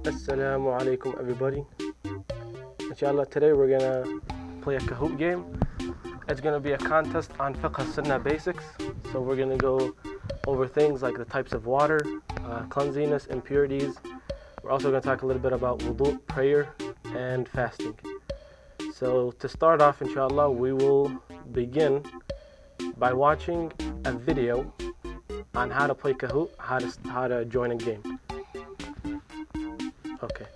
Assalamu alaikum everybody. Inshallah, today we're gonna play a Kahoot game. It's gonna be a contest on Fiqh us-Sunnah basics. So we're gonna go over things like the types of water, cleanliness, impurities. We're also gonna talk a little bit about wudu, prayer, and fasting. So to start off, inshallah, we will begin by watching a video on how to play Kahoot, how to join a game. Okay.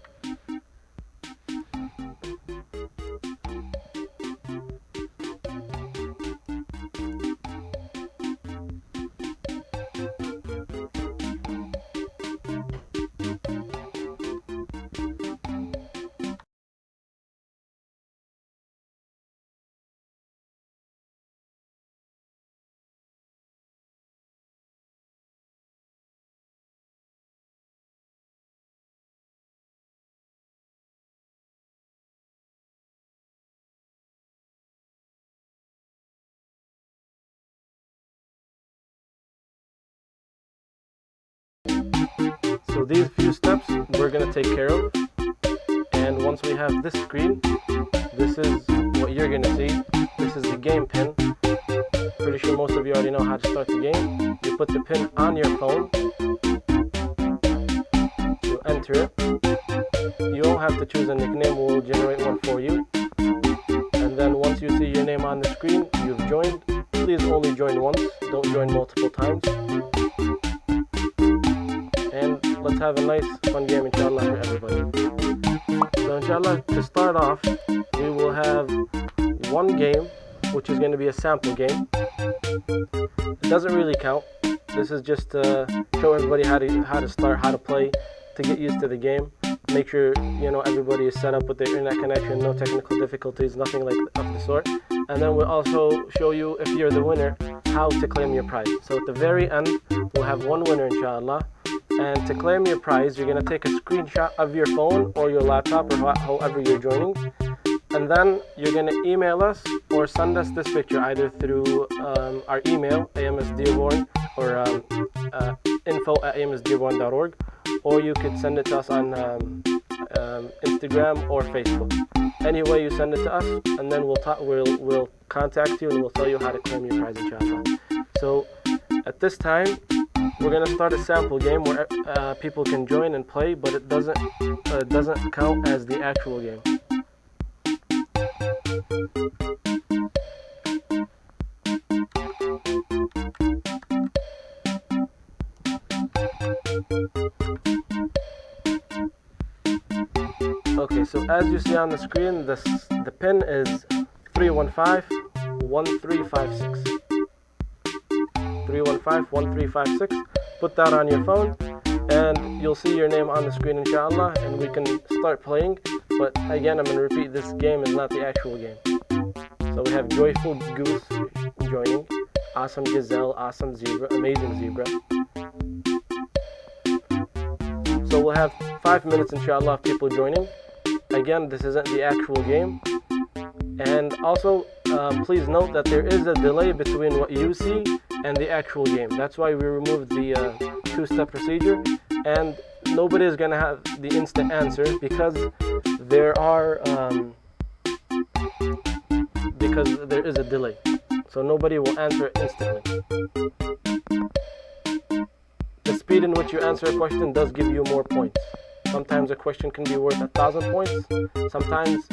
So these few steps we're going to take care of, and once we have this screen, this is what you're going to see. This is the game pin. Pretty sure most of you already know how to start the game. You put the pin on your phone, you enter it. You don't have to choose a nickname, we'll generate one for you. And then once you see your name on the screen, you've joined. Please only join once, don't join multiple times. And let's have a nice fun game, inshallah, for everybody. So inshallah, to start off, we will have one game, which is going to be a sample game. It doesn't really count. This is just to show everybody how to start, how to play, to get used to the game. Make sure everybody is set up with their internet connection, no technical difficulties, nothing like of the sort. And then we'll also show you, if you're the winner, how to claim your prize. So at the very end, we'll have one winner, inshallah. And to claim your prize, you're going to take a screenshot of your phone or your laptop or however you're joining. And then you're going to email us or send us this picture either through our email, AMSDearborn, or info@amsdearborn.org, or you could send it to us on Instagram or Facebook. Any way you send it to us, and then we'll contact you and we'll tell you how to claim your prize, inshallah. So at this time, we're gonna start a sample game where people can join and play, but it doesn't count as the actual game. Okay, so as you see on the screen, the pin is 315-1356. 315-1356. Put that on your phone, and you'll see your name on the screen, inshallah, and we can start playing. But again, I'm going to repeat, this game is not the actual game. So we have Joyful Goose joining, Awesome Gazelle, Awesome Zebra, Amazing Zebra. So we'll have 5 minutes, inshallah, of people joining. Again, this isn't the actual game. And also, please note that there is a delay between what you see and the actual game. That's why we removed the two-step procedure, and nobody is going to have the instant answer because there is a delay. So nobody will answer it instantly. The speed in which you answer a question does give you more points. Sometimes a question can be worth 1,000 points. Sometimes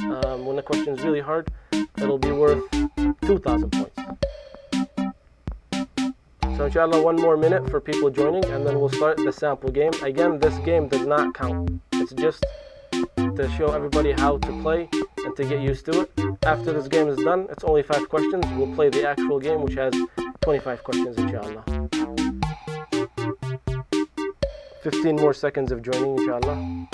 when the question is really hard, it'll be worth 2,000 points. So inshallah, 1 more minute for people joining, and then we'll start the sample game. Again, this game does not count. It's just to show everybody how to play and to get used to it. After this game is done, it's only 5 questions. We'll play the actual game, which has 25 questions, inshallah. 15 more seconds of joining, inshallah.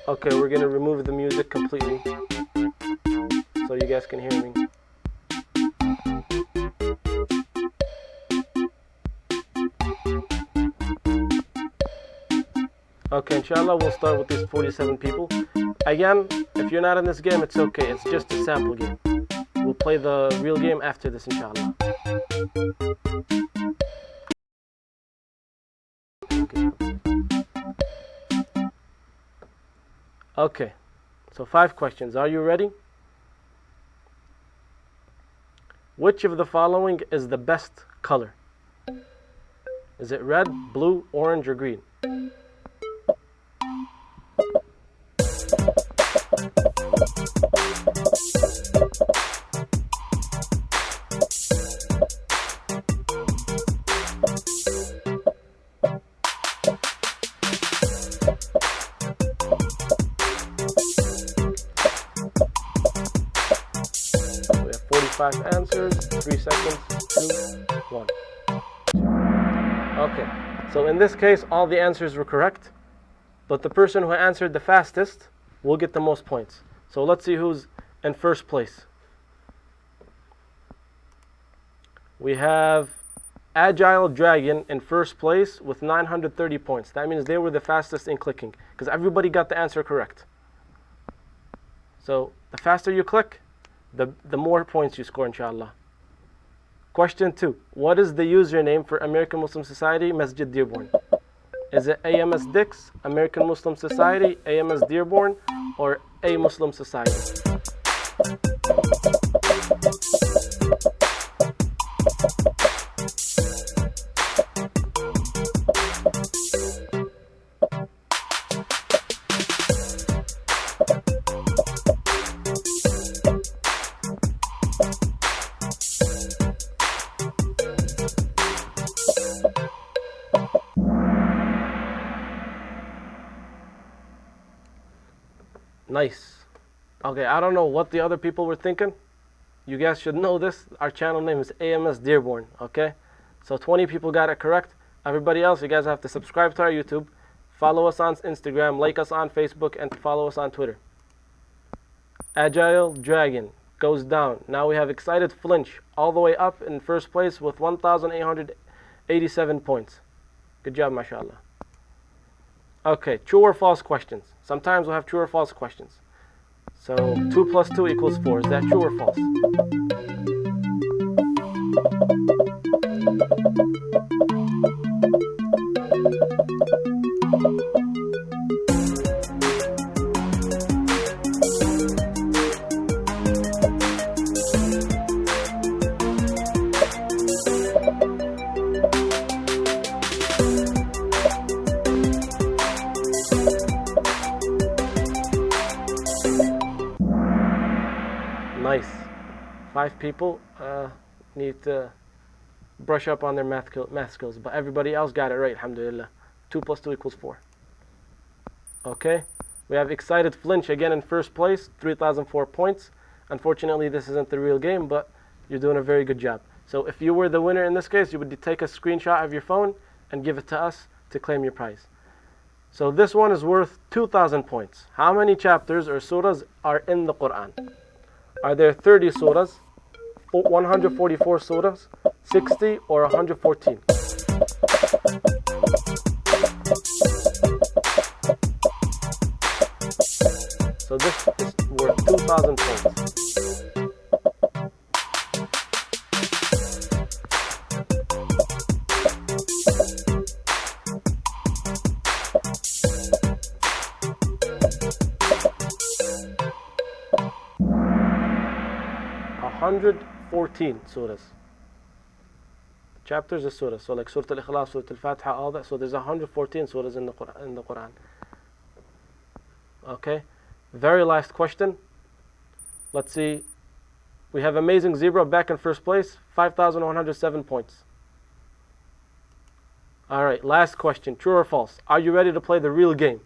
Okay, we're going to remove the music completely so you guys can hear me. Okay, inshallah, we'll start with these 47 people. Again, if you're not in this game, it's okay. It's just a sample game. We'll play the real game after this, inshallah. Okay, so 5 questions. Are you ready? Which of the following is the best color? Is it red, blue, orange, or green? We have 45 answers, 3 seconds, 2, 1. Okay, so in this case, all the answers were correct, but the person who answered the fastest will get the most points. So let's see who's in first place. We have Agile Dragon in first place with 930 points. That means they were the fastest in clicking, because everybody got the answer correct. So the faster you click, the more points you score, inshallah. Question 2. What is the username for American Muslim Society, Masjid Dearborn? Is it AMSDix, American Muslim Society, AMSDearborn, or A Muslim Society? Nice. Okay, I don't know what the other people were thinking. You guys should know this. Our channel name is AMSDearborn, okay? So 20 people got it correct. Everybody else, you guys have to subscribe to our YouTube, follow us on Instagram, like us on Facebook, and follow us on Twitter. Agile Dragon goes down. Now we have Excited Flinch all the way up in first place with 1,887 points. Good job, mashallah. Okay, true or false questions. Sometimes we'll have true or false questions. So 2 plus 2 equals 4. Is that true or false? Nice. 5 people need to brush up on their math skills, but everybody else got it right, alhamdulillah. 2 plus 2 equals 4. Okay, we have Excited Flinch again in first place, 3,004 points. Unfortunately, this isn't the real game, but you're doing a very good job. So if you were the winner in this case, you would take a screenshot of your phone and give it to us to claim your prize. So this one is worth 2,000 points. How many chapters or surahs are in the Quran? Are there 30 surahs, 144 surahs, 60, or 114? So this is worth 2,000 points. Hundred 14 surahs. Chapters of surahs. So like Surah Al-Ikhlas, Surah Al-Fatiha, all that. So there's 114 surahs in the Quran. Okay. Very last question. Let's see. We have Amazing Zebra back in first place. 5,107 points. Alright, last question. True or false? Are you ready to play the real game?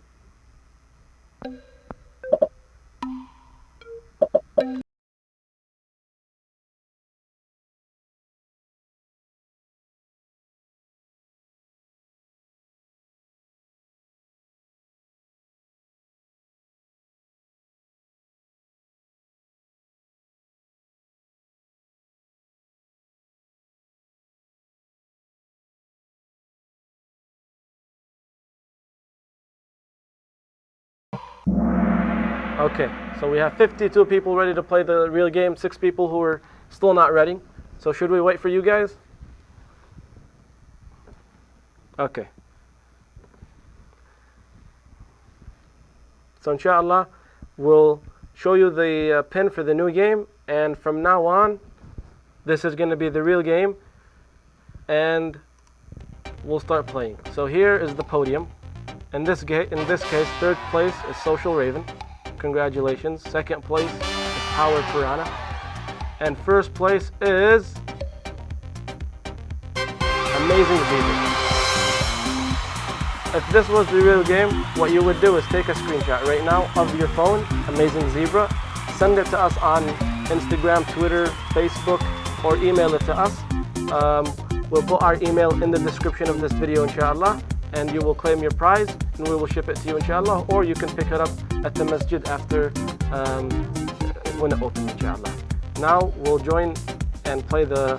Okay, so we have 52 people ready to play the real game, 6 people who are still not ready. So should we wait for you guys? Okay. So inshallah, we'll show you the pin for the new game, and from now on, this is going to be the real game, and we'll start playing. So here is the podium. In this case, third place is Social Raven. Congratulations. Second place is Power Piranha. And first place is Amazing Zebra. If this was the real game, what you would do is take a screenshot right now of your phone, Amazing Zebra, send it to us on Instagram, Twitter, Facebook, or email it to us. We'll put our email in the description of this video, inshallah, and you will claim your prize, and we will ship it to you, inshallah, or you can pick it up at the masjid after when it opens, inshallah. Now we'll join and play the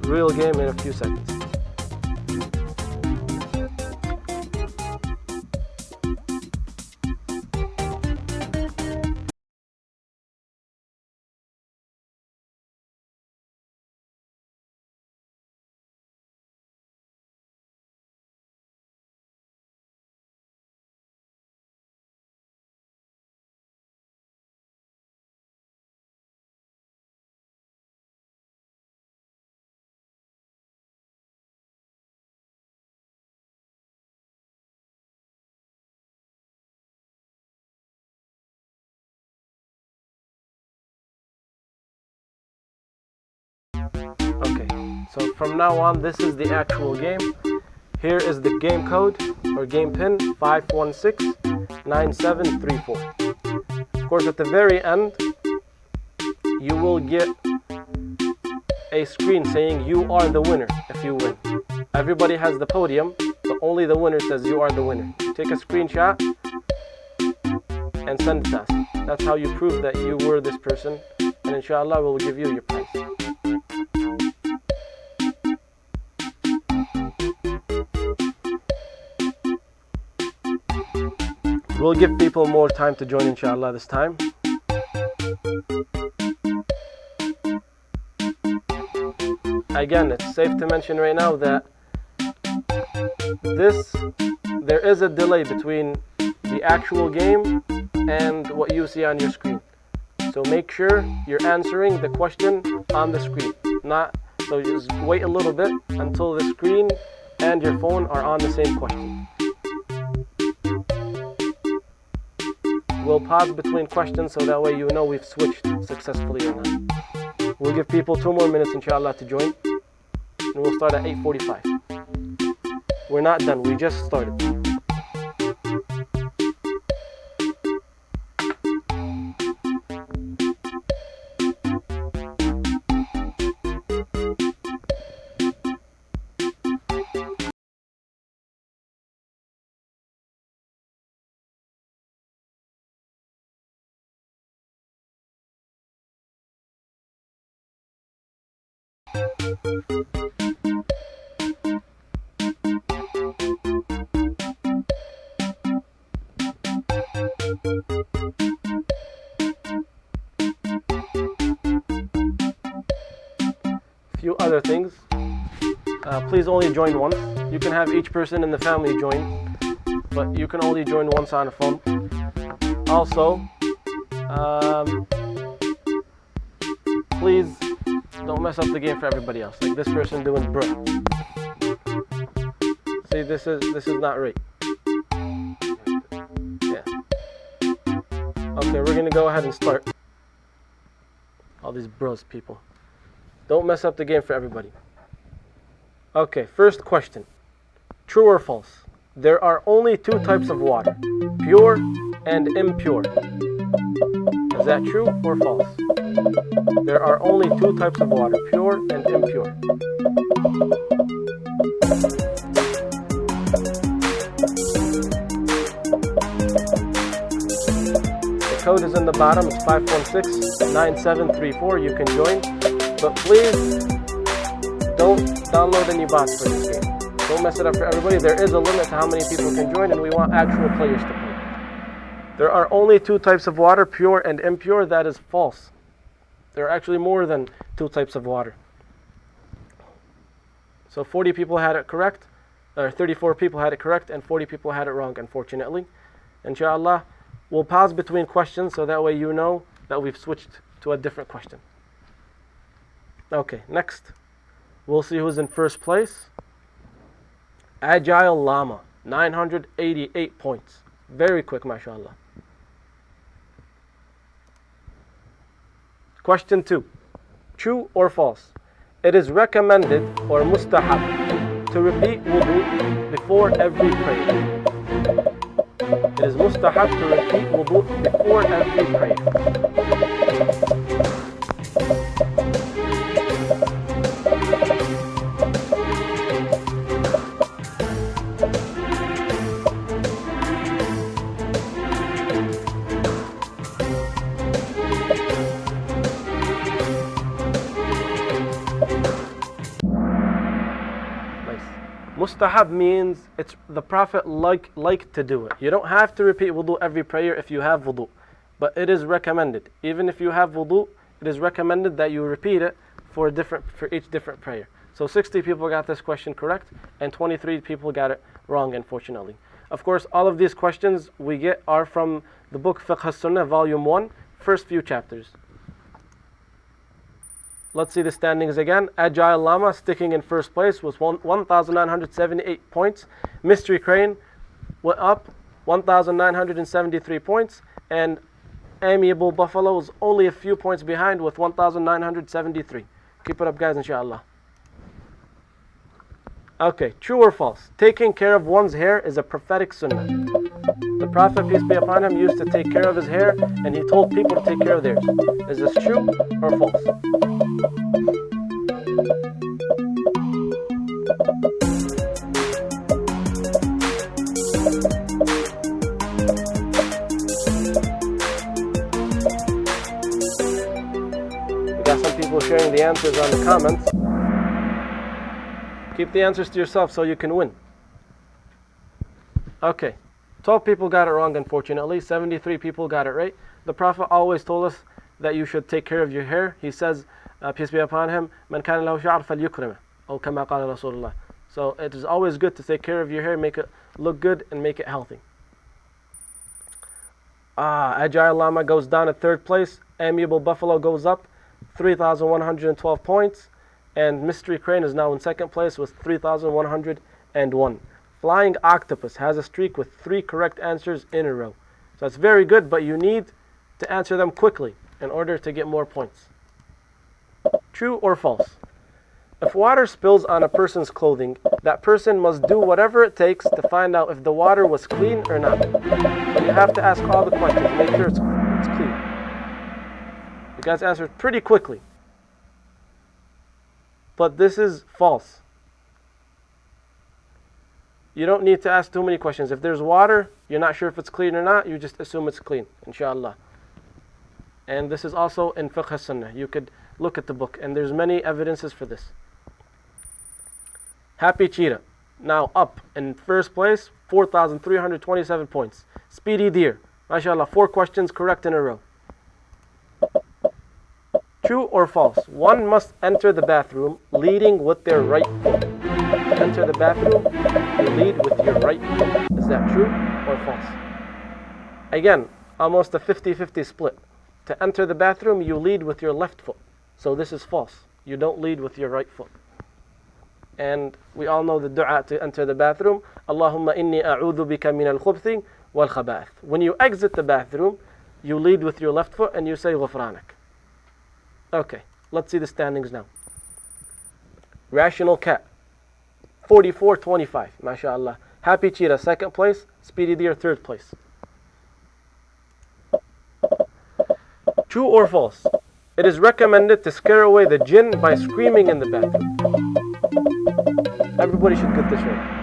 real game in a few seconds. Okay, so from now on, this is the actual game. Here is the game code or game pin 5169734. Of course, at the very end, you will get a screen saying you are the winner if you win. Everybody has the podium, but only the winner says you are the winner. Take a screenshot and send it to us. That's how you prove that you were this person, and inshallah we'll give you your prize. We'll give people more time to join, inshallah, this time. Again, it's safe to mention right now that there is a delay between the actual game and what you see on your screen. So make sure you're answering the question on the screen. So just wait a little bit until the screen and your phone are on the same question. We'll pause between questions so that way you know we've switched successfully or not. We'll give people 2 more minutes, inshallah, to join. And we'll start at 8:45. We're not done, we just started. Few other things. Please only join once. You can have each person in the family join, but you can only join once on a phone. Also, please don't mess up the game for everybody else. Like this person doing bruh. See, this is not right. Yeah. Okay, we're gonna go ahead and start. All these bros people. Don't mess up the game for everybody. Okay, first question. True or false? There are only 2 types of water, pure and impure. Is that true or false? There are only 2 types of water, pure and impure. The code is in the bottom. It's 5169734. You can join. But please don't download any bots for this game. Don't mess it up for everybody. There is a limit to how many people can join, and we want actual players to play. There are only two types of water, pure and impure. That is false. There are actually more than two types of water. So 40 people had it correct, or 34 people had it correct, and 40 people had it wrong, unfortunately. Inshallah, we'll pause between questions so that way you know that we've switched to a different question. Okay, next. We'll see who's in first place. Agile Llama, 988 points. Very quick, mashallah. Question 2. True or false? It is recommended or mustahab to repeat wudu before every prayer. It is mustahab to repeat wudu before every prayer. Mustahab means it's the Prophet liked to do it. You don't have to repeat wudu every prayer if you have wudu, but it is recommended. Even if you have wudu, it is recommended that you repeat it for each different prayer. So 60 people got this question correct, and 23 people got it wrong, unfortunately. Of course, all of these questions we get are from the book Fiqh us-Sunnah, Volume 1, first few chapters. Let's see the standings again. Agile Llama sticking in first place with 1,978 points. Mystery Crane went up 1,973 points. And Amiable Buffalo is only a few points behind with 1,973. Keep it up, guys, inshallah. Okay, true or false? Taking care of one's hair is a prophetic sunnah. The Prophet, peace be upon him, used to take care of his hair, and he told people to take care of theirs. Is this true or false? We got some people sharing the answers on the comments. Keep the answers to yourself so you can win. Okay, 12 people got it wrong, unfortunately. 73 people got it right. The Prophet always told us that you should take care of your hair. He says, peace be upon him, "Man kana lahu sha'r falyukrimah," or kama qala Rasulullah. So it is always good to take care of your hair, make it look good and make it healthy. Agile Llama goes down at third place. Amiable Buffalo goes up, 3,112 points. And Mystery Crane is now in second place with 3,101. Flying Octopus has a streak with 3 correct answers in a row. So it's very good, but you need to answer them quickly in order to get more points. True or false? If water spills on a person's clothing, that person must do whatever it takes to find out if the water was clean or not. So you have to ask all the questions, make sure it's clean. You guys answered pretty quickly. But this is false. You don't need to ask too many questions. If there's water, you're not sure if it's clean or not, you just assume it's clean, inshallah. And this is also in Fiqh as-Sunnah. You could look at the book, and there's many evidences for this. Happy Cheetah, now up in first place, 4,327 points. Speedy Deer, mashallah, 4 questions correct in a row. True or false? One must enter the bathroom leading with their right foot. To enter the bathroom, you lead with your right foot. Is that true or false? Again, almost a 50-50 split. To enter the bathroom, you lead with your left foot. So this is false. You don't lead with your right foot. And we all know the dua to enter the bathroom. Allahumma inni a'udhu bika min al-khubthi wal khaba'ith. When you exit the bathroom, you lead with your left foot and you say ghufranak. Okay, let's see the standings now. Rational Cat, 44-25, mashallah. Happy Cheetah, second place. Speedy Deer, third place. True or false? It is recommended to scare away the jinn by screaming in the bathroom. Everybody should get this right.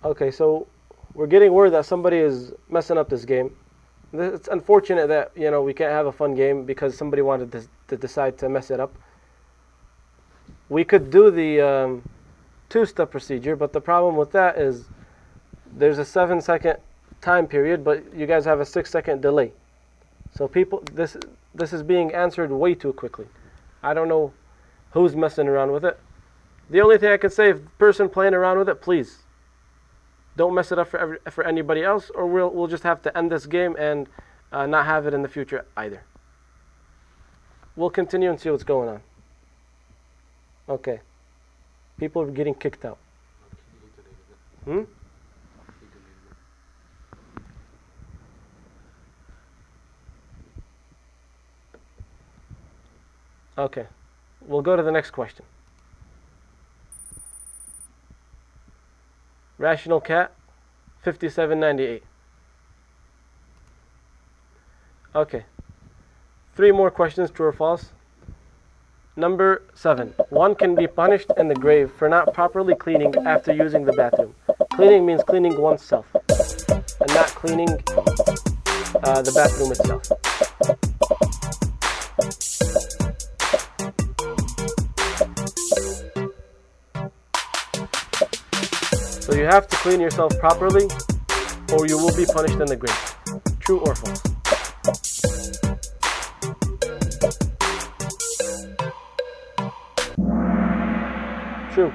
Okay, so we're getting word that somebody is messing up this game. It's unfortunate that we can't have a fun game because somebody wanted to decide to mess it up. We could do the two-step procedure, but the problem with that is there's a 7-second time period, but you guys have a 6-second delay. So this is being answered way too quickly. I don't know who's messing around with it. The only thing I can say, if the person playing around with it, please don't mess it up for anybody else, or we'll just have to end this game and not have it in the future either. We'll continue and see what's going on. Okay. People are getting kicked out. Okay. We'll go to the next question. Rational cat, 5798. Okay. 3 more questions, true or false. Number 7. One can be punished in the grave for not properly cleaning after using the bathroom. Cleaning means cleaning oneself and not cleaning the bathroom itself. So you have to clean yourself properly or you will be punished in the grave. True or false? True.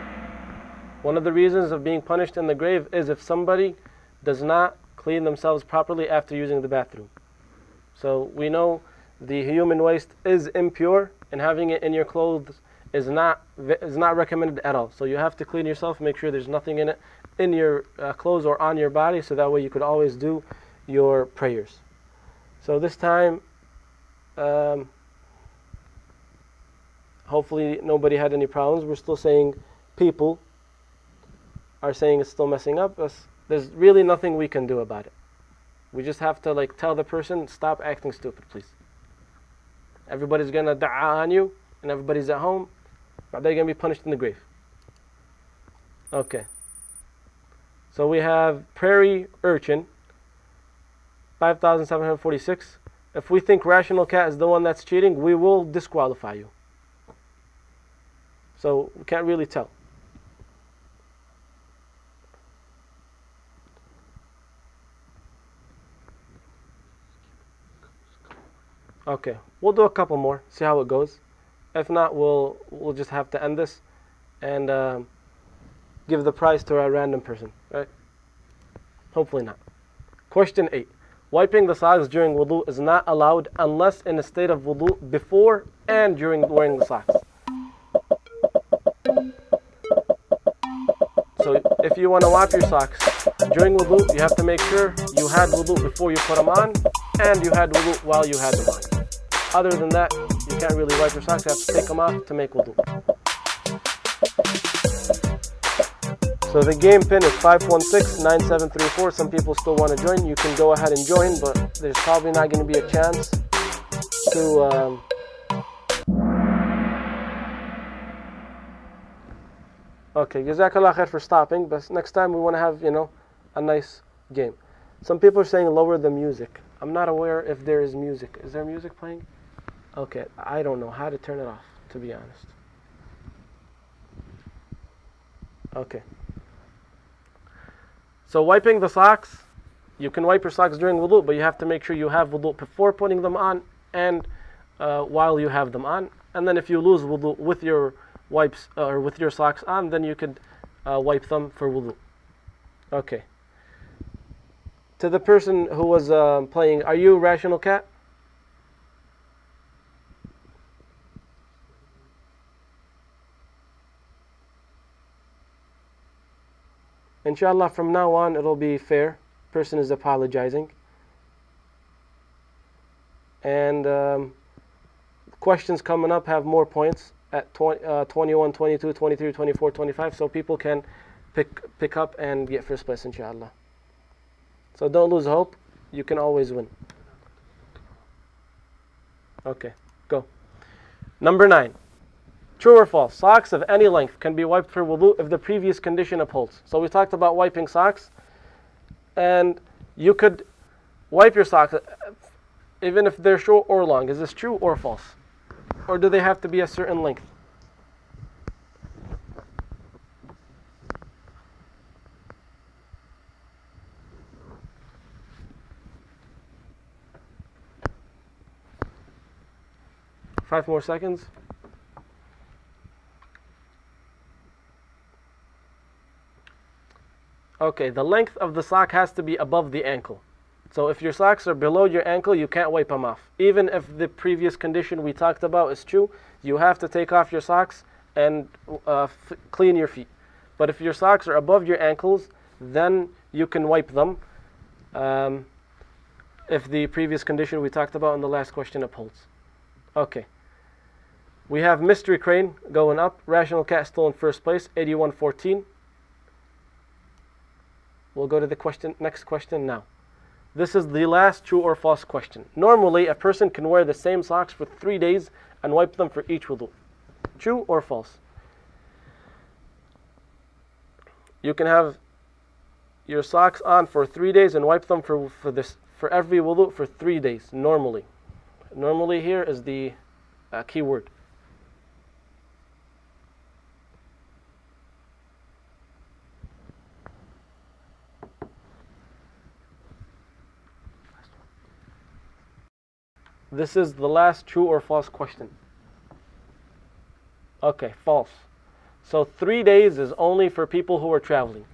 One of the reasons of being punished in the grave is if somebody does not clean themselves properly after using the bathroom. So we know the human waste is impure, and having it in your clothes is not recommended at all. So you have to clean yourself, make sure there's nothing in it, in your clothes or on your body, so that way you could always do your prayers. So this time, hopefully nobody had any problems. We're still saying people are saying it's still messing up. There's really nothing we can do about it. We just have to tell the person, stop acting stupid, please. Everybody's gonna da'a on you, and everybody's at home, but they're gonna be punished in the grave. Okay. So we have prairie urchin, 5,746. If we think rational cat is the one that's cheating, we will disqualify you. So we can't really tell. Okay, we'll do a couple more, see how it goes. If not, we'll just have to end this and give the prize to a random person, right? Hopefully not. Question 8. Wiping the socks during wudu is not allowed unless in a state of wudu before and during wearing the socks. So if you want to wipe your socks during wudu, you have to make sure you had wudu before you put them on and you had wudu while you had them on. Other than that, you can't really wipe your socks. You have to take them off to make wudu. So the game pin is 516-9734. Some people still want to join. You can go ahead and join, but there's probably not going to be a chance to... Okay, Jazakallah khair for stopping, but next time we want to have, a nice game. Some people are saying lower the music. I'm not aware if there is music. Is there music playing? Okay, I don't know how to turn it off, to be honest. Okay. So wiping the socks, you can wipe your socks during wudu, but you have to make sure you have wudu before putting them on and while you have them on. And then if you lose wudu with your wipes or with your socks on, then you could wipe them for wudu. Okay. To the person who was playing, are you rational cat? Inshallah, from now on it'll be fair. Person is apologizing. And questions coming up have more points at 21, 22, 23, 24, 25, so people can pick up and get first place, inshallah. So don't lose hope. You can always win. Okay, go. Number 9. True or false? Socks of any length can be wiped for wudu if the previous condition upholds. So we talked about wiping socks, and you could wipe your socks even if they're short or long. Is this true or false? Or do they have to be a certain length? Five more seconds. Okay, the length of the sock has to be above the ankle. So if your socks are below your ankle, you can't wipe them off. Even if the previous condition we talked about is true, you have to take off your socks and clean your feet. But if your socks are above your ankles, then you can wipe them if the previous condition we talked about in the last question upholds. Okay. We have Mystery Crane going up. Rational Cat still in first place, 81-14. We'll go to the next question now. This is the last true or false question. Normally, a person can wear the same socks for 3 days and wipe them for each wudu. True or false? You can have your socks on for 3 days and wipe them for every wudu for 3 days, normally. Normally here is the key word. This is the last true or false question. Okay, false. So 3 days is only for people who are traveling.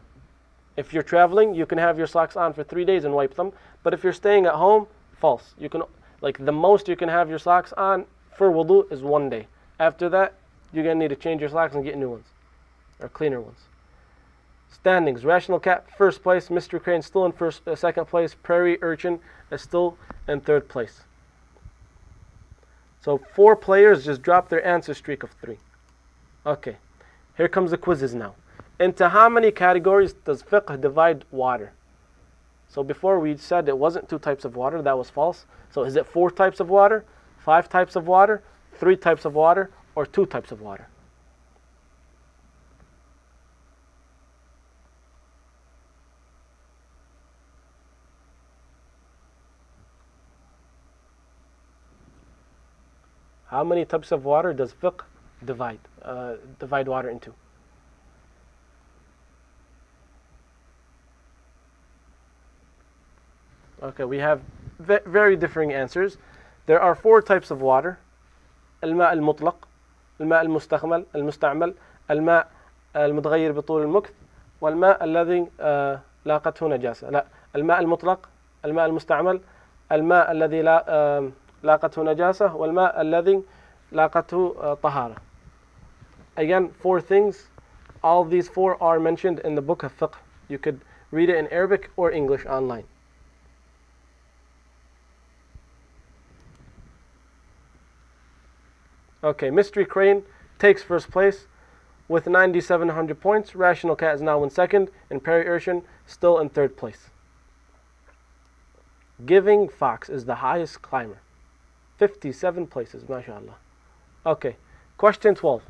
If you're traveling, you can have your socks on for 3 days and wipe them. But if you're staying at home, false. You can, like, the most you can have your socks on for wudu is 1 day. After that, you're going to need to change your socks and get new ones, or cleaner ones. Standings: Rational Cat first place, Mystery Crane still in second place, Prairie Urchin is still in third place. So 4 players just dropped their answer streak of 3. Okay, here comes the quizzes now. Into how many categories does fiqh divide water? So before we said it wasn't 2 types of water, that was false. So is it 4 types of water, 5 types of water, 3 types of water, or 2 types of water? How many types of water does fiqh divide water into? Okay, we have very differing answers. There are 4 types of water: الماء المطلق, الماء المستعمل, الماء المتغير بطول المكث, والماء الذي لاقته نجاسة. لا، الماء المطلق, الماء المستعمل, الماء الذي لاقته نجاسة, والماء الذي لاقته طهارة. Again, 4 things. All these 4 are mentioned in the book of Fiqh. You could read it in Arabic or English online. Okay, Mystery Crane takes first place with 9,700 points. Rational Cat is now in second, and Prairie Urchin still in third place. Giving Fox is the highest climber. 57 places, mashallah. Okay, question 12.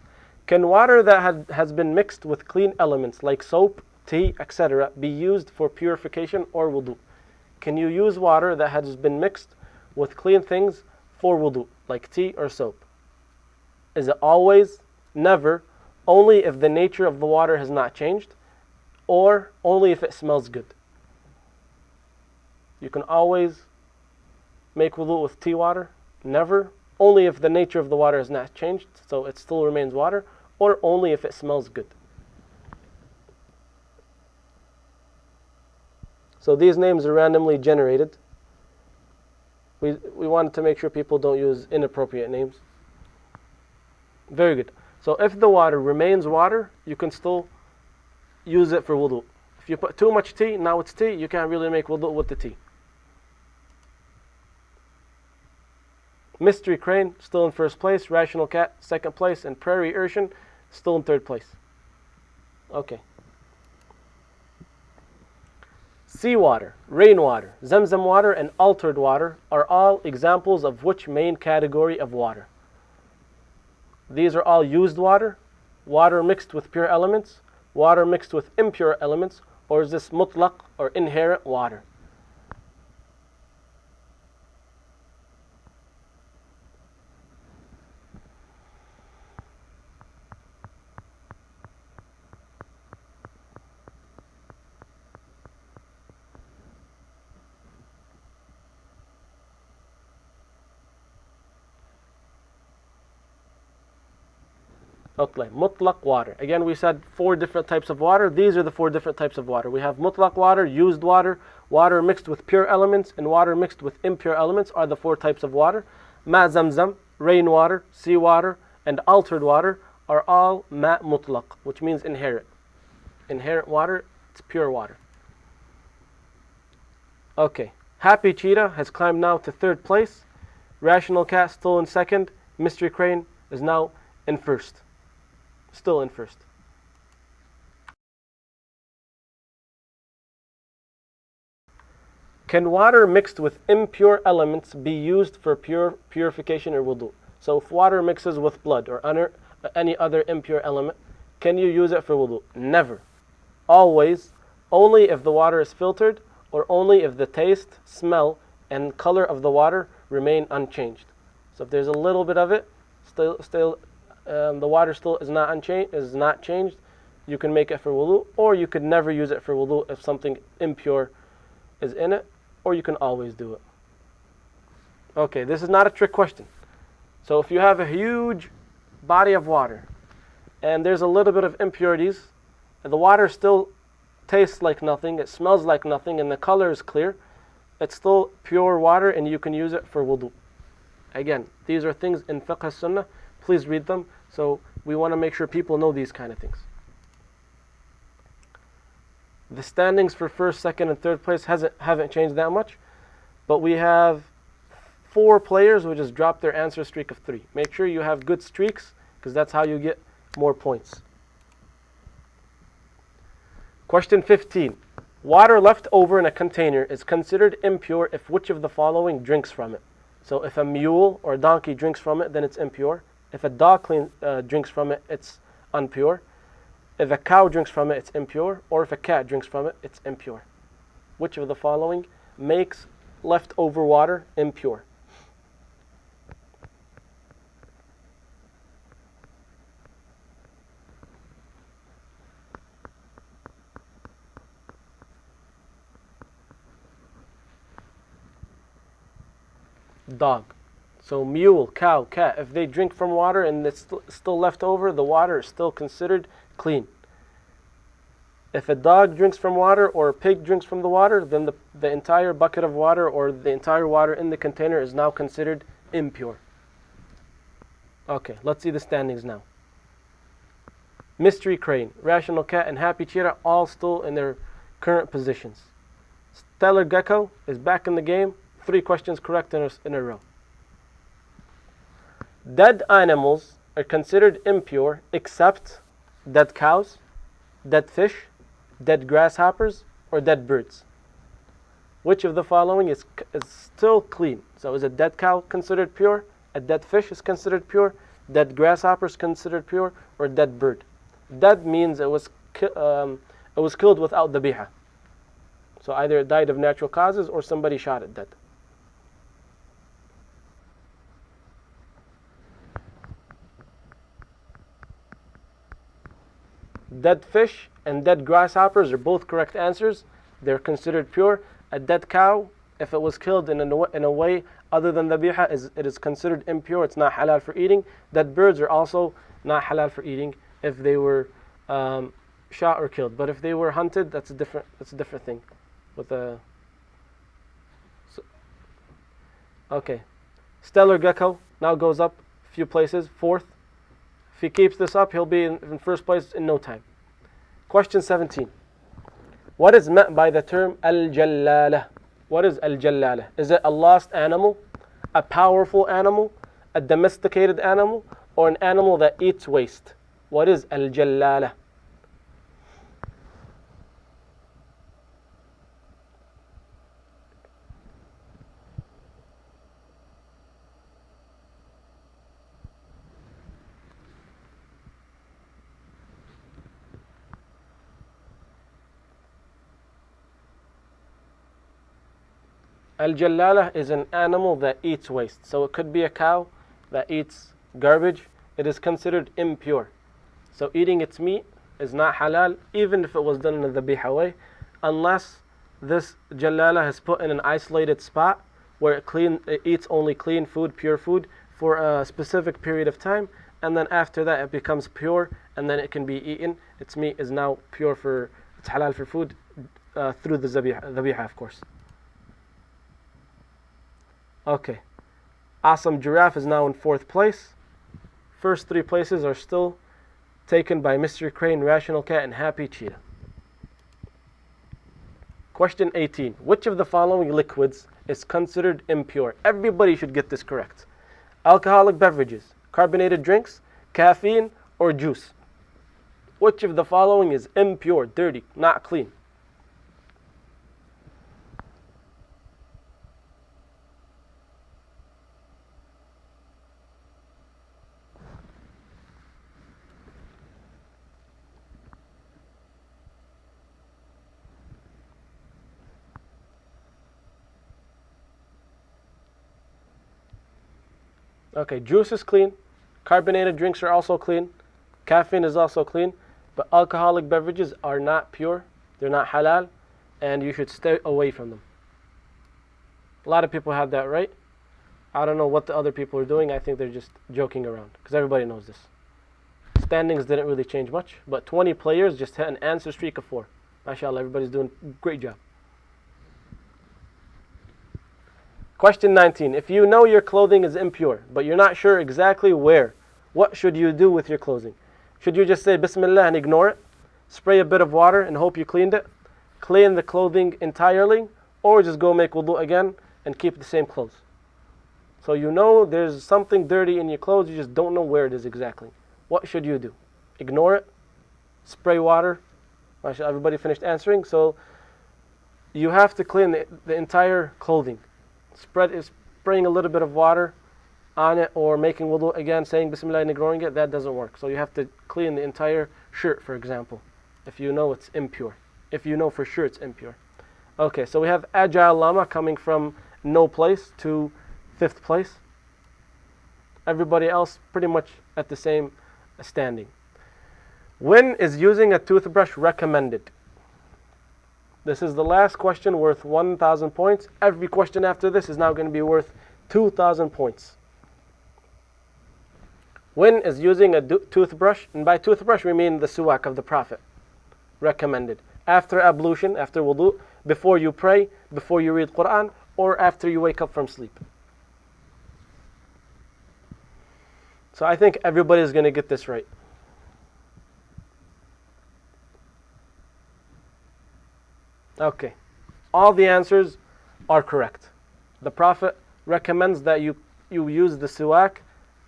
Can water that has been mixed with clean elements like soap, tea, etc. be used for purification or wudu? Can you use water that has been mixed with clean things for wudu, like tea or soap? Is it always, never, only if the nature of the water has not changed, or only if it smells good? You can always make wudu with tea water, never, only if the nature of the water has not changed, so it still remains water, or only if it smells good. So these names are randomly generated. We wanted to make sure people don't use inappropriate names. Very good. So if the water remains water, you can still use it for wudu. If you put too much tea, now it's tea, you can't really make wudu with the tea. Mystery Crane still in first place, Rational Cat second place, and Prairie Urchin still in third place. Okay. Seawater, rainwater, Zamzam water, and altered water are all examples of which main category of water? these are all used water, water mixed with pure elements, water mixed with impure elements, or is this mutlaq or inherent water? Mutlaq water. Again, we said 4 different types of water. These are the 4 different types of water. We have mutlaq water, used water, water mixed with pure elements, and water mixed with impure elements are the 4 types of water. Ma zamzam, rainwater, seawater, and altered water are all ma mutlaq, which means inherent. Inherent water, it's pure water. Okay, Happy Cheetah has climbed now to 3rd place. Rational Cat still in 2nd. Mystery Crane is now in 1st. Still in 1st. Can water mixed with impure elements be used for purification or wudu? So if water mixes with blood or any other impure element, can you use it for wudu? Never. Always, only if the water is filtered or only if the taste, smell, and color of the water remain unchanged. So if there's a little bit of it, the water still is not changed, you can make it for wudu, or you could never use it for wudu if something impure is in it, or you can always do it. Okay, this is not a trick question. So if you have a huge body of water and there's a little bit of impurities, and the water still tastes like nothing, it smells like nothing, and the color is clear, it's still pure water and you can use it for wudu. Again, these are things in Fiqh us-Sunnah. Please read them. So we want to make sure people know these kind of things. The standings for 1st, 2nd, and 3rd place haven't changed that much, but we have 4 players who just dropped their answer streak of 3. Make sure you have good streaks, because that's how you get more points. Question 15. Water left over in a container is considered impure if which of the following drinks from it? So if a mule or a donkey drinks from it, then it's impure. If a dog drinks from it, it's unpure. If a cow drinks from it, it's impure. Or if a cat drinks from it, it's impure. Which of the following makes leftover water impure? Dog. So mule, cow, cat, if they drink from water and it's still left over, the water is still considered clean. If a dog drinks from water or a pig drinks from the water, then the entire bucket of water or the entire water in the container is now considered impure. Okay, let's see the standings now. Mystery Crane, Rational Cat, and Happy Cheetah all still in their current positions. Stellar Gecko is back in the game. 3 questions correct in a row. Dead animals are considered impure except dead cows, dead fish, dead grasshoppers, or dead birds. Which of the following is still clean? So is a dead cow considered pure? A dead fish is considered pure? Dead grasshopper is considered pure? Or dead bird? Dead means it was killed without dhabiha. So either it died of natural causes or somebody shot it dead. Dead fish and dead grasshoppers are both correct answers. They're considered pure. A dead cow, if it was killed in a way other than dhabiha, it is considered impure. It's not halal for eating. Dead birds are also not halal for eating if they were shot or killed. But if they were hunted, that's a different thing. Okay, Stellar Gecko now goes up a few places, 4th. If he keeps this up, he'll be in 1st place in no time. Question 17. What is meant by the term al-Jallala? What is al-Jallala? Is it a lost animal, a powerful animal, a domesticated animal, or an animal that eats waste? What is al-Jallala? Al-Jallala is an animal that eats waste. So it could be a cow that eats garbage. It is considered impure. So eating its meat is not halal, even if it was done in the dhabiha way, unless this Jallala has put in an isolated spot where it eats only clean food, pure food, for a specific period of time, and then after that it becomes pure, and then it can be eaten. Its meat is now pure it's halal for food through the dhabiha, of course. Okay, Awesome Giraffe is now in 4th place. First 3 places are still taken by Mr. Crane, Rational Cat, and Happy Cheetah. Question 18. Which of the following liquids is considered impure? Everybody should get this correct. Alcoholic beverages, carbonated drinks, caffeine, or juice. Which of the following is impure, dirty, not clean? Okay, juice is clean. Carbonated drinks are also clean. Caffeine is also clean. But alcoholic beverages are not pure. They're not halal. And you should stay away from them. A lot of people have that right. I don't know what the other people are doing. I think they're just joking around, because everybody knows this. Standings didn't really change much. But 20 players just had an answer streak of 4. MashaAllah, everybody's doing a great job. Question 19. If you know your clothing is impure, but you're not sure exactly where, what should you do with your clothing? Should you just say Bismillah and ignore it? Spray a bit of water and hope you cleaned it? Clean the clothing entirely? Or just go make wudu again and keep the same clothes? So you know there's something dirty in your clothes, you just don't know where it is exactly. What should you do? Ignore it? Spray water? Everybody finished answering? So you have to clean the entire clothing. Spraying a little bit of water on it or making wudu again, saying Bismillah and ignoring it, that doesn't work. So you have to clean the entire shirt, for example, if you know it's impure. If you know for sure it's impure. Okay, so we have Agile Llama coming from no place to 5th place. Everybody else pretty much at the same standing. When is using a toothbrush recommended? This is the last question, worth 1,000 points. Every question after this is now going to be worth 2,000 points. When is using a toothbrush, and by toothbrush we mean the suwak of the Prophet, recommended? After ablution, after wudu, before you pray, before you read Quran, or after you wake up from sleep? So I think everybody is going to get this right. Okay, all the answers are correct. The Prophet recommends that you use the siwak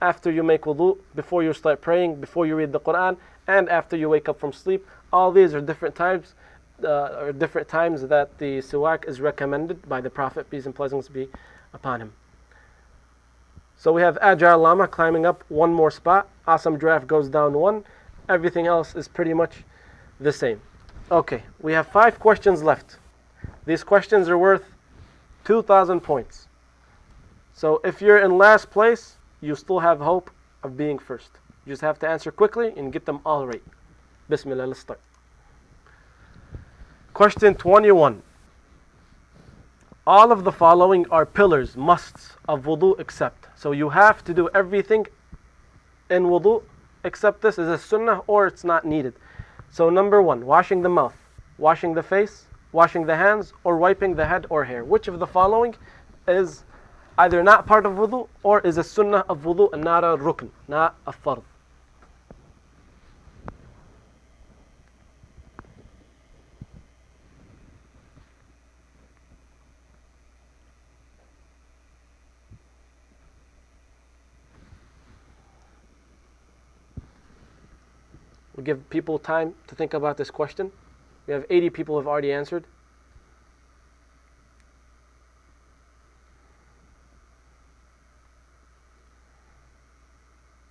after you make wudu, before you start praying, before you read the Quran, and after you wake up from sleep. All these are different times that the siwak is recommended by the Prophet, peace and blessings be upon him. So we have Agile Llama climbing up 1 more spot. Awesome Giraffe goes down 1. Everything else is pretty much the same. Okay, we have 5 questions left. These questions are worth 2,000 points. So if you're in last place, you still have hope of being first. You just have to answer quickly and get them all right. Bismillah, let's start. Question 21. All of the following are pillars, musts of wudu except. So you have to do everything in wudu except this is a sunnah or it's not needed. So number 1, washing the mouth, washing the face, washing the hands, or wiping the head or hair. Which of the following is either not part of wudu or is a sunnah of wudu and not a rukn, not a fard? We'll give people time to think about this question. We have 80 people who have already answered.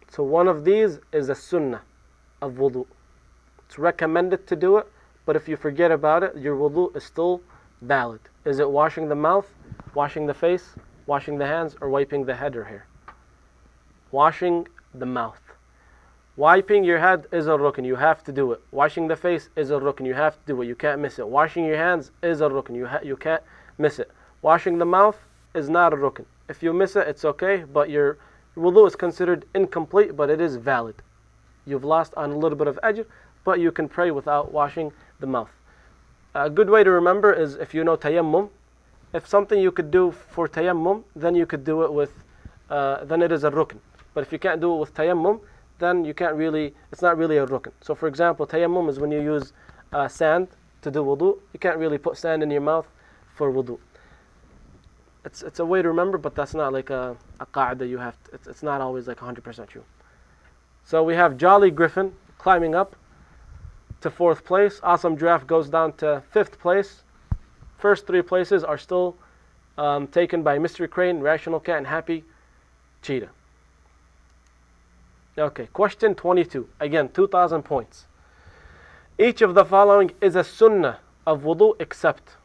So one of these is a sunnah of wudu. It's recommended to do it, but if you forget about it, your wudu is still valid. Is it washing the mouth Washing the face, washing the hands, or wiping the head or hair? Washing the mouth. Wiping your head is a rukn, you have to do it. Washing the face is a rukn, you have to do it, you can't miss it. Washing your hands is a rukn, you can't miss it. Washing the mouth is not a rukn. If you miss it, it's okay, but your wudu is considered incomplete, but it is valid. You've lost on a little bit of ajr, but you can pray without washing the mouth. A good way to remember is if you know tayammum. If something you could do for tayammum, then you could do it with, then it is a rukn. But if you can't do it with tayammum, then you can't really, it's not really a rukn. So for example, tayammum is when you use sand to do wudu. You can't really put sand in your mouth for wudu. It's a way to remember, but that's not like a qa'dah you have to, it's not always like 100% true. So we have Jolly Griffin climbing up to 4th place. Awesome Giraffe goes down to 5th place. First 3 places are still taken by Mystery Crane, Rational Cat, and Happy Cheetah. Okay, question 22. Again, 2,000 points. Each of the following is a sunnah of wudu except.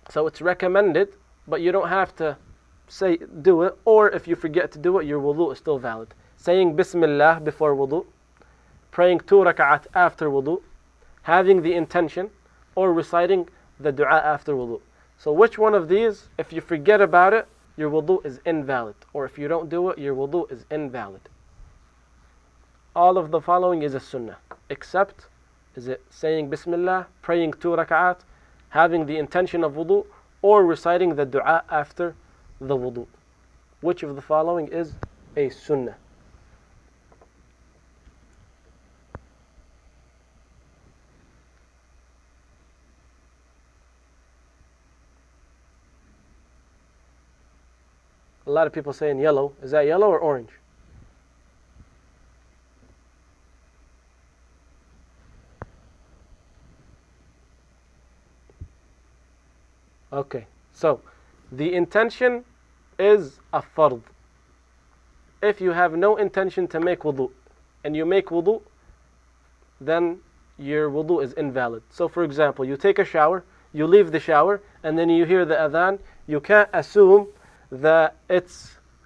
So it's recommended, but you don't have to do it, or if you forget to do it, your wudu is still valid. Saying Bismillah before wudu, praying 2 rak'at after wudu, having the intention, or reciting the dua after wudu. So which one of these, if you forget about it, your wudu is invalid, or if you don't do it, your wudu is invalid. All of the following is a sunnah, except, is it saying Bismillah, praying 2 rak'at, having the intention of wudu, or reciting the dua after the wudu? Which of the following is a sunnah? A lot of people saying yellow. Is that yellow or orange? Okay, so the intention is a fard. If you have no intention to make wudu, and you make wudu, then your wudu is invalid. So for example, you take a shower, you leave the shower, and then you hear the adhan, you can't assume that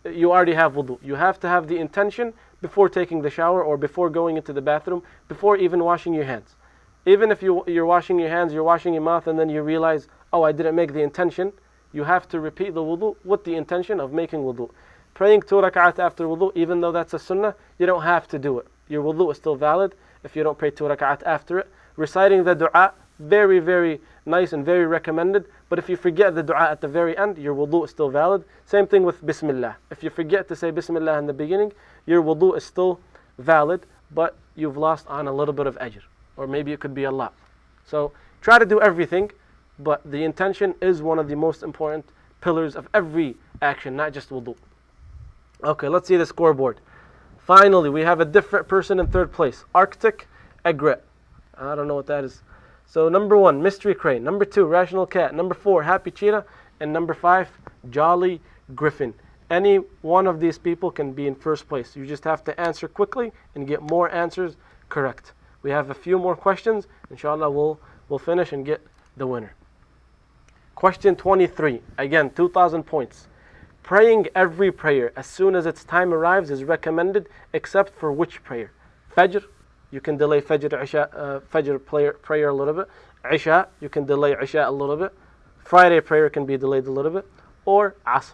you already have wudu. You have to have the intention before taking the shower or before going into the bathroom, before even washing your hands. Even if you're washing your hands, you're washing your mouth, and then you realize, oh, I didn't make the intention, you have to repeat the wudu with the intention of making wudu. Praying 2 rak'at after wudu, even though that's a sunnah, you don't have to do it. Your wudu is still valid if you don't pray 2 rak'at after it. Reciting the dua, very, very nice and very recommended. But if you forget the dua at the very end, your wudu is still valid. Same thing with Bismillah. If you forget to say Bismillah in the beginning, your wudu is still valid, but you've lost on a little bit of ajr. Or maybe it could be a lot. So try to do everything, but the intention is one of the most important pillars of every action, not just wudu. Okay, let's see the scoreboard. Finally, we have a different person in 3rd place. Arctic Egret. I don't know what that is. So number 1, Mystery Crane. Number 2, Rational Cat. Number 4, Happy Cheetah. And number 5, Jolly Griffin. Any one of these people can be in 1st place. You just have to answer quickly and get more answers correct. We have a few more questions. Inshallah, we'll finish and get the winner. Question 23. Again, 2,000 points. Praying every prayer as soon as its time arrives is recommended, except for which prayer? Fajr, you can delay Fajr, Isha, Fajr prayer a little bit. Isha, you can delay Isha a little bit. Friday prayer can be delayed a little bit. Or Asr.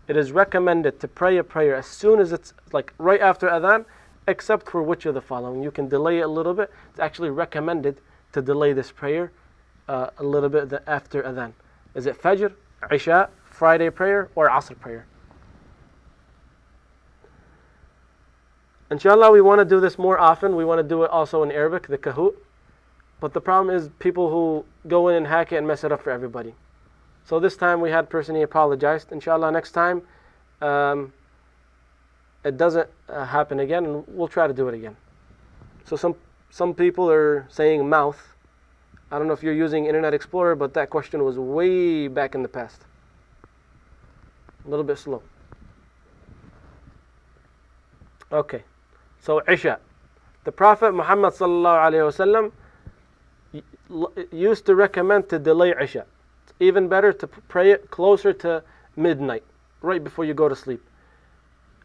It is recommended to pray a prayer as soon as it's like right after adhan, except for which of the following? You can delay it a little bit. It's actually recommended to delay this prayer a little bit after adhan. Is it Fajr, Isha, Friday prayer, or Asr prayer? Inshallah, we want to do this more often. We want to do it also in Arabic, the Kahoot. But the problem is people who go in and hack it and mess it up for everybody. So this time we had a person, he apologized. Inshallah, next time it doesn't happen again, and we'll try to do it again. So some people are saying mouth. I don't know if you're using Internet Explorer, but that question was way back in the past. A little bit slow. Okay, so Isha. The Prophet Muhammad sallallahu alaihi wasallam used to recommend to delay Isha. It's even better to pray it closer to midnight, right before you go to sleep.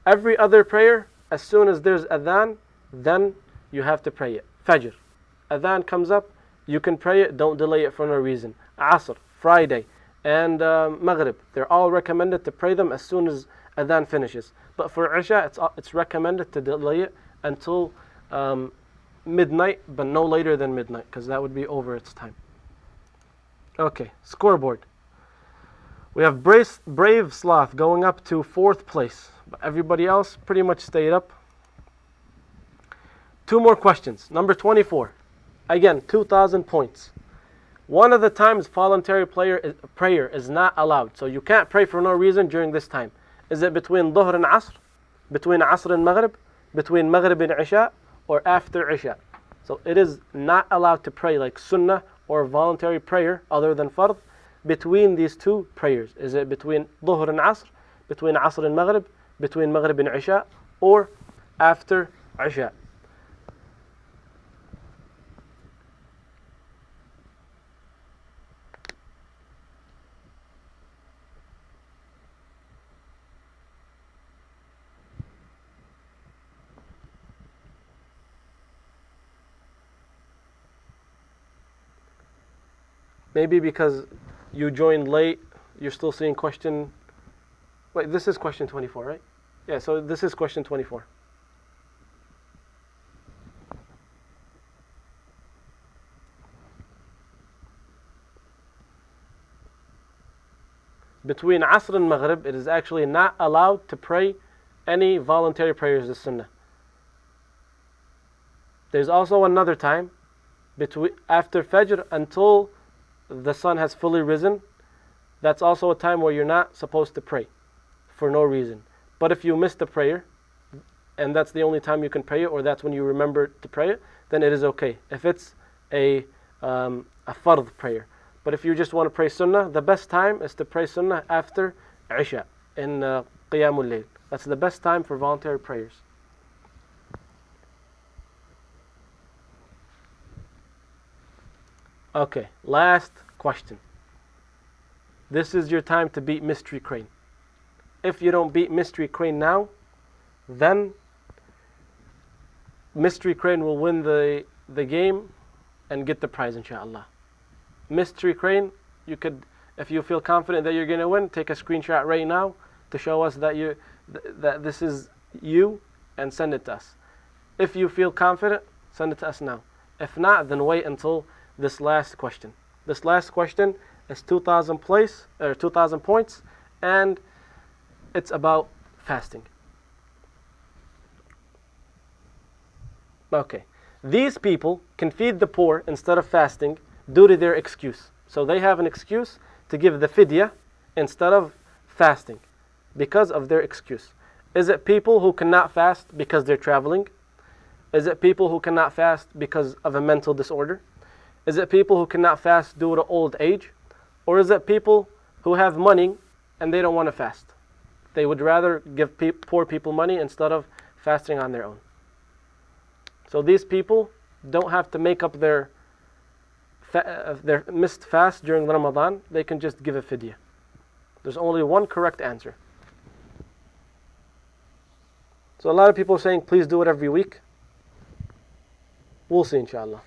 Every other prayer, as soon as there's adhan, then you have to pray it. Fajr, adhan comes up, you can pray it, don't delay it for no reason. Asr, Friday, and Maghrib, they're all recommended to pray them as soon as adhan finishes. But for Isha, it's recommended to delay it until midnight, but no later than midnight, because that would be over its time. Okay, scoreboard. We have Brave Sloth going up to 4th place. But everybody else pretty much stayed up. 2 more questions. Number 24. Again, 2,000 points. One of the times voluntary prayer is not allowed. So you can't pray for no reason during this time. Is it between Dhuhr and Asr? Between Asr and Maghrib? Between Maghrib and Isha? Or after Isha? So it is not allowed to pray like Sunnah or voluntary prayer other than Fard between these 2 prayers. Is it between Dhuhr and Asr? Between Asr and Maghrib? Between Maghrib and Isha? Or after Isha? Maybe because you joined late, you're still seeing question. Wait, this is question 24, right? Yeah, so this is question 24. Between Asr and Maghrib, it is actually not allowed to pray any voluntary prayers as Sunnah. There's also another time after Fajr until the sun has fully risen. That's also a time where you're not supposed to pray for no reason. But if you miss the prayer, and that's the only time you can pray it, or that's when you remember to pray it, then it is okay. If it's a fard prayer. But if you just want to pray Sunnah, the best time is to pray Sunnah after Isha in Qiyamul Layl. That's the best time for voluntary prayers. Okay, last question. This is your time to beat Mystery Crane. If you don't beat Mystery Crane now, then Mystery Crane will win the game and get the prize, inshallah. Mystery Crane, you could, if you feel confident that you're going to win, take a screenshot right now to show us that this is you and send it to us. If you feel confident, send it to us now. If not, then wait until this last question. This last question is 2,000 points, and it's about fasting. Okay, these people can feed the poor instead of fasting due to their excuse. So they have an excuse to give the fidya instead of fasting because of their excuse. Is it people who cannot fast because they're traveling? Is it people who cannot fast because of a mental disorder? Is it people who cannot fast due to old age? Or is it people who have money and they don't want to fast? They would rather give poor people money instead of fasting on their own. So these people don't have to make up their missed fast during Ramadan. They can just give a fidya. There's only one correct answer. So a lot of people are saying, please do it every week. We'll see, inshallah.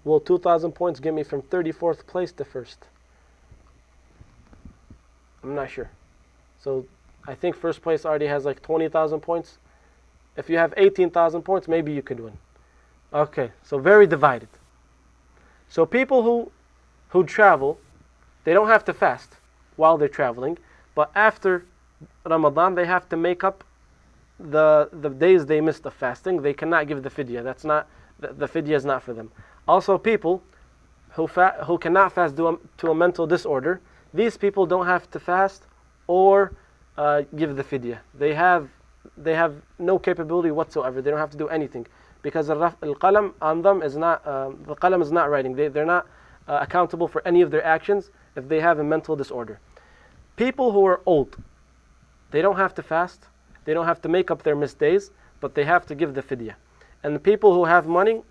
Will 2,000 points get me from 34th place to 1st? I'm not sure. So I think 1st place already has like 20,000 points. If you have 18,000 points, maybe you could win. Okay, so very divided. So people who travel, they don't have to fast while they're traveling, but after Ramadan they have to make up the days they missed of fasting. They cannot give the fidya. That's not, the fidya is not for them. Also, people who cannot fast due to a mental disorder, these people don't have to fast or give the fidya. They have no capability whatsoever. They don't have to do anything because al-qalam on them is not, the qalam is not writing. They're not accountable for any of their actions if they have a mental disorder. People who are old, they don't have to fast. They don't have to make up their missed days, but they have to give the fidya. And the people who have money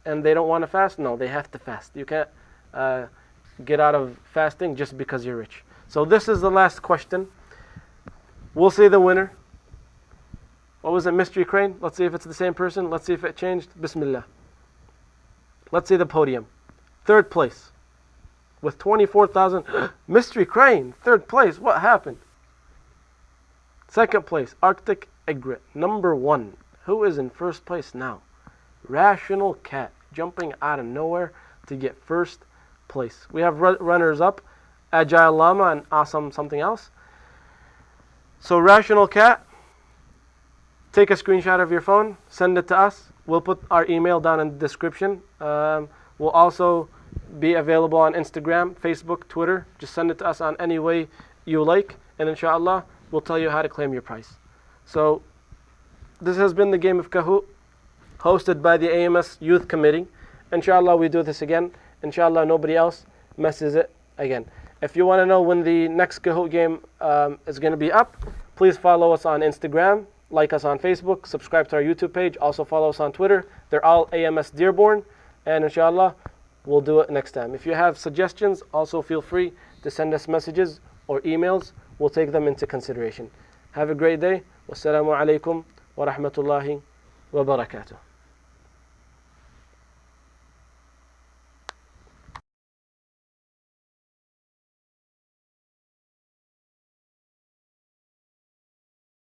and they don't want to fast, no, they have to fast. You can't get out of fasting just because you're rich. So this is the last question. We'll see the winner. What was it, Mystery Crane? Let's see if it's the same person. Let's see if it changed. Bismillah. Let's see the podium. Third place with 24,000. Mystery Crane, third place. What happened? Second place, Arctic Egret. Number 1. Who is in first place now? Rational Cat, jumping out of nowhere to get first place. We have runners up, Agile Llama and Awesome something else. So Rational Cat, take a screenshot of your phone, send it to us. We'll put our email down in the description. We'll also be available on Instagram, Facebook, Twitter. Just send it to us on any way you like, and inshallah, we'll tell you how to claim your prize. So this has been the game of Kahoot, hosted by the AMS Youth Committee. Inshallah, we do this again. Inshallah, nobody else messes it again. If you want to know when the next Kahoot game is going to be up, please follow us on Instagram, like us on Facebook, subscribe to our YouTube page, also follow us on Twitter. They're all AMSDearborn, and inshallah, we'll do it next time. If you have suggestions, also feel free to send us messages or emails. We'll take them into consideration. Have a great day. Wassalamu alaikum wa rahmatullahi wa barakatuh.